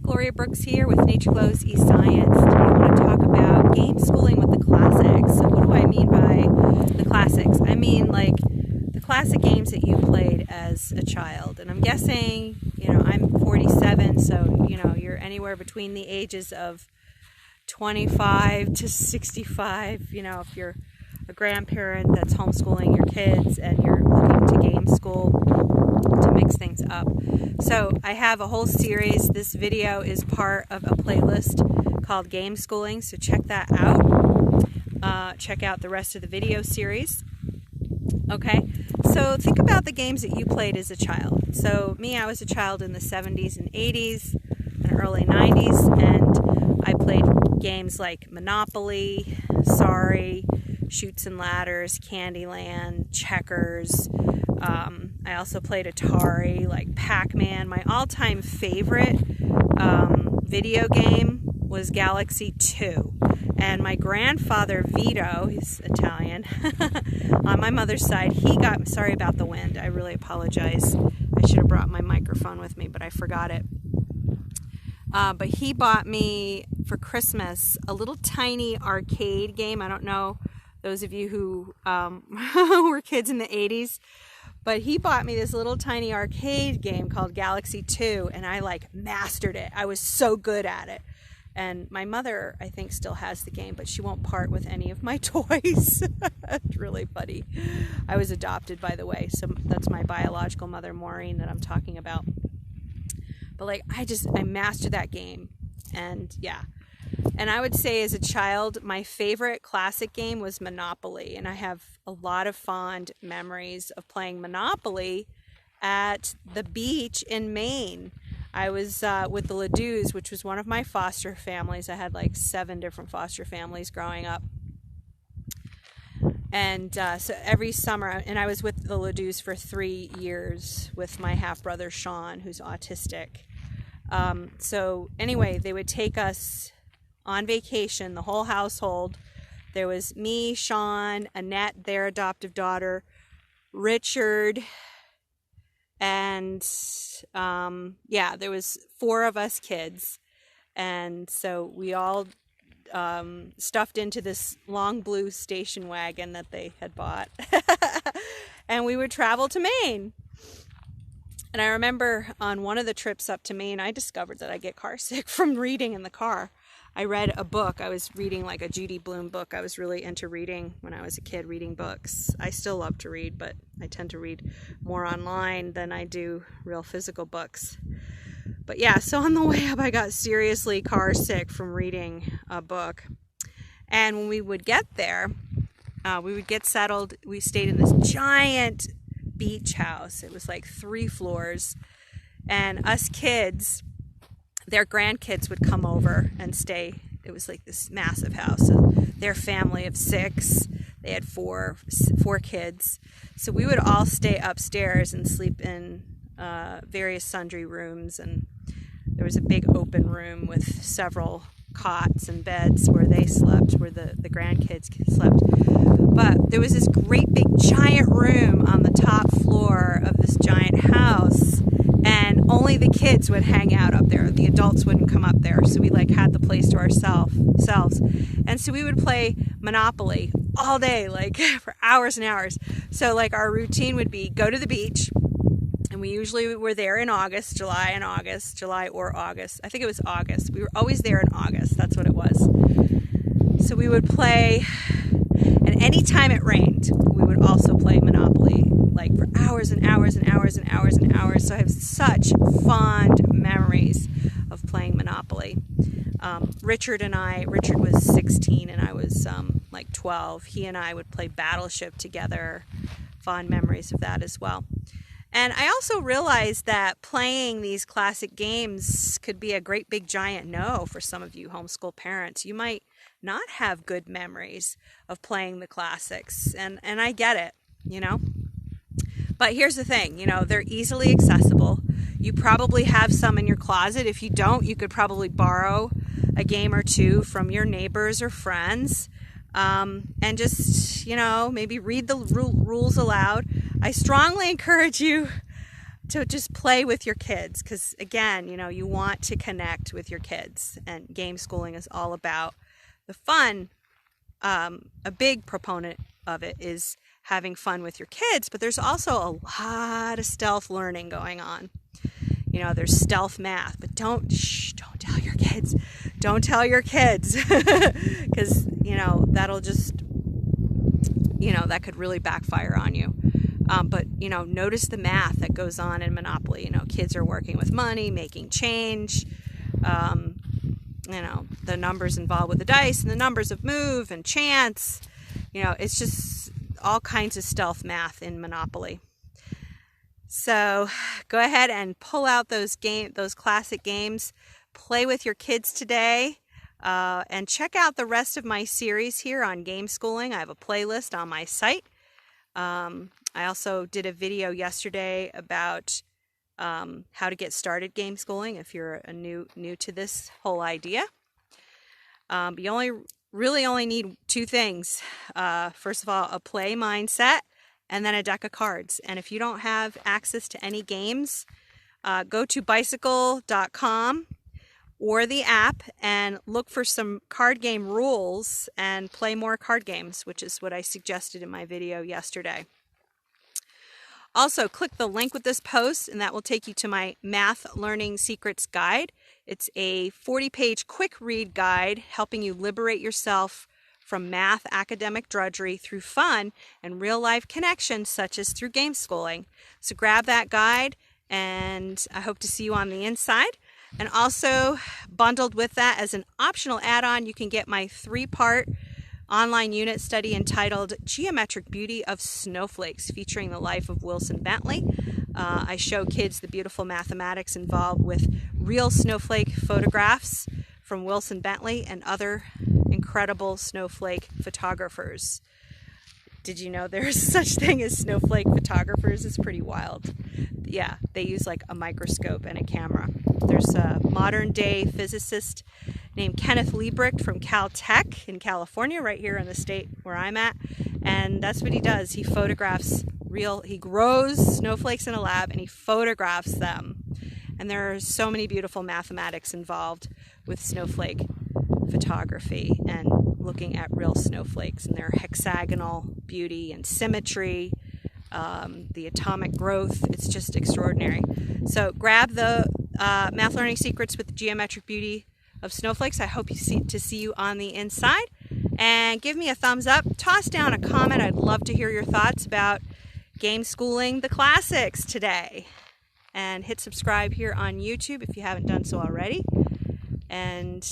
Gloria Brooks here with Nature Glows eScience. Today I want to talk about game schooling with the classics. So what do I mean by the classics? I mean like the classic games that you played as a child. And I'm guessing, I'm 47, so, you're anywhere between the ages of 25 to 65, if you're a grandparent that's homeschooling your kids and you're looking to game school to mix things up. So I have a whole series. This video is part of a playlist called Gameschooling, so check that out. Check out the rest of the video series. Okay, so think about the games that you played as a child. So me, I was a child in the 70s and 80s and early 90s, and I played games like Monopoly, Sorry, Chutes and Ladders, Candyland, Checkers. I also played Atari, like Pac-Man. My all-time favorite video game was Galaxy 2. And my grandfather, Vito, he's Italian, on my mother's side, sorry about the wind, I really apologize. I should have brought my microphone with me, but I forgot it. But he bought me for Christmas a little tiny arcade game. I don't know those of you who were kids in the 80s, but he bought me this little tiny arcade game called Galaxy 2, and I mastered it. I was so good at it. And my mother, I think, still has the game, but she won't part with any of my toys. It's really funny. I was adopted, by the way, so that's my biological mother, Maureen, that I'm talking about. But I mastered that game, and yeah. And I would say as a child, my favorite classic game was Monopoly, and I have a lot of fond memories of playing Monopoly at the beach in Maine. I was with the Ledoux's, which was one of my foster families. I had 7 different foster families growing up. And so every summer, and I was with the Ledoux's for 3 years with my half-brother Sean, who's autistic. So anyway, they would take us on vacation, the whole household. There was me, Sean, Annette, their adoptive daughter, Richard, and there was 4 of us kids, and so we all stuffed into this long blue station wagon that they had bought, and we would travel to Maine. And I remember on one of the trips up to Maine, I discovered that I get car sick from reading in the car. I read a book. I was reading a Judy Blume book. I was really into reading when I was a kid, reading books. I still love to read, but I tend to read more online than I do real physical books. But yeah, so on the way up, I got seriously car sick from reading a book. And when we would get there, we would get settled. We stayed in this giant beach house. It was 3 floors. And us kids, their grandkids would come over and stay. It was this massive house. Their family of 6. They had four kids. So we would all stay upstairs and sleep in various sundry rooms. And there was a big open room with several cots and beds where they slept, where the grandkids slept. But there was this great big giant room on the top floor of this giant house, and only the kids would hang out up there. The adults wouldn't come up there, so we had the place to ourselves. And so we would play Monopoly all day, for hours and hours. So our routine would be go to the beach, and we usually were there in August, July or August. I think it was August. We were always there in August. That's what it was. So we would play, and anytime it rained, we would also play Monopoly, for hours and hours and hours and hours and hours. So I have such fond memories of playing Monopoly. Richard was 16 and I was 12. He and I would play Battleship together. Fond memories of that as well. And I also realized that playing these classic games could be a great big giant no for some of you homeschool parents. You might not have good memories of playing the classics, and I get it, But here's the thing, they're easily accessible. You probably have some in your closet. If you don't, you could probably borrow a game or 2 from your neighbors or friends, and just, maybe read the rules aloud. I strongly encourage you to just play with your kids, because again, you know, you want to connect with your kids, and game schooling is all about the fun. A big proponent of it is having fun with your kids, but there's also a lot of stealth learning going on. You know, there's stealth math, but don't tell your kids. Don't tell your kids, because, you know, that'll just, you know, that could really backfire on you. But, you know, notice the math that goes on in Monopoly. You know, kids are working with money, making change. You know, the numbers involved with the dice and the numbers of move and chance. You know, it's just all kinds of stealth math in Monopoly. So go ahead and pull out those classic games. Play with your kids today. And check out the rest of my series here on Gameschooling. I have a playlist on my site. I also did a video yesterday about how to get started Gameschooling if you're new to this whole idea. You really only need two things. First of all, a play mindset, and then a deck of cards. And if you don't have access to any games, go to bicycle.com or the app and look for some card game rules and play more card games, which is what I suggested in my video yesterday. Also, click the link with this post, and that will take you to my Math Learning Secrets Guide. It's a 40-page quick read guide helping you liberate yourself from math academic drudgery through fun and real-life connections, such as through game schooling. So grab that guide, and I hope to see you on the inside. And also, bundled with that as an optional add-on, you can get my 3-part online unit study entitled Geometric Beauty of Snowflakes, featuring the life of Wilson Bentley. I show kids the beautiful mathematics involved with real snowflake photographs from Wilson Bentley and other incredible snowflake photographers. Did you know there's such thing as snowflake photographers? It's pretty wild. Yeah, they use like a microscope and a camera. There's a modern day physicist named Kenneth Liebricht from Caltech in California, right here in the state where I'm at. And that's what he does. He photographs he grows snowflakes in a lab and he photographs them. And there are so many beautiful mathematics involved with snowflake photography and looking at real snowflakes and their hexagonal beauty and symmetry, the atomic growth. It's just extraordinary. So grab the Math Learning Secrets with the Geometric Beauty of Snowflakes. I hope to see you on the inside. And give me a thumbs up. Toss down a comment. I'd love to hear your thoughts about game schooling the classics today. And hit subscribe here on YouTube if you haven't done so already. And